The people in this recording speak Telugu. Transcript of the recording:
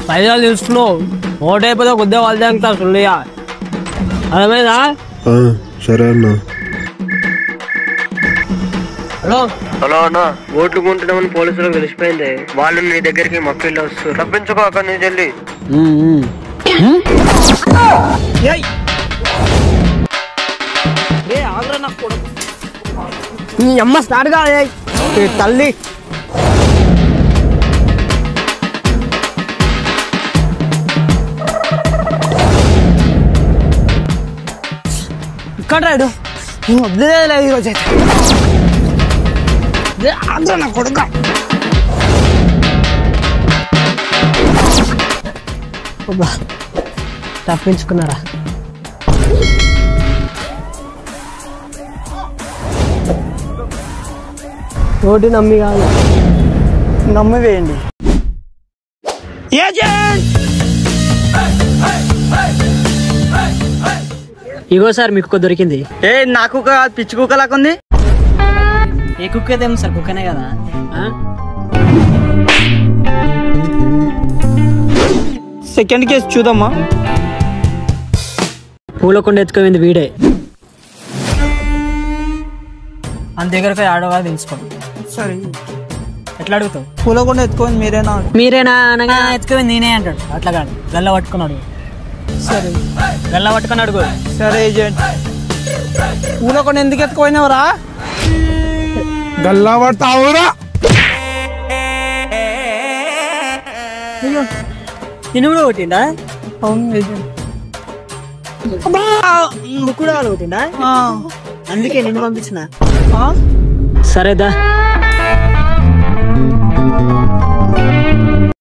పైసలు తీసుకున్నావు ఓటు అయిపోతే కొద్దిగా వాళ్ళు జాగ్రత్త సుల్లియా అర్థమైందా? సరే అన్నా. హలో హలో అన్న, ఓట్లు కొంటున్నామని పోలీసులకు తెలిసిపోయింది. వాళ్ళు నీ దగ్గరికి మక్కిళ్ళు వస్తారు. తప్పించుకో అక్కడి నుంచి వెళ్ళి. నీ అమ్మ స్టార్ట్ గా తల్లి ఇక్కడ రాడు వద్దులే ఈరోజు ఆంధ్ర నా కొడుక. తప్పించుకున్నారా? ఓటు నమ్మి కాదు, నమ్మి వేయండి. ఇగో సార్ మీకు దొరికింది. ఏ నా కుక్క పిచ్చి కుక్క లాకుంది. ఏ కుక్క ఏదేమో సార్ కుక్కనే కదా. సెకండ్ కేసు చూద్దామా. పూలకుండా ఎత్తుకోవింది వీడే. అంత దగ్గరకు ఆడోగా తెలుసుకోండి. సరే ఎట్లా అడుగుతావు? పూలకుండా ఎత్తుకోండి మీరేనా అనగా ఎత్తుకోవింది నేనే అంటాడు. అట్లా కాదు, గల్ల పట్టుకున్నాడు. సరే గల్ల పట్టుకుని అడుగు. సరే ఏజెంట్, పూలకుండా ఎందుకు ఎత్తుకోయినావురా? గల్లా పడతావురా? నేను కూడా కొట్టిండా? అవును ఏజెంట్. నువ్వు కూడా వాళ్ళు కొట్టిండా? అందుకే నిన్ను పంపించిన. సరేదా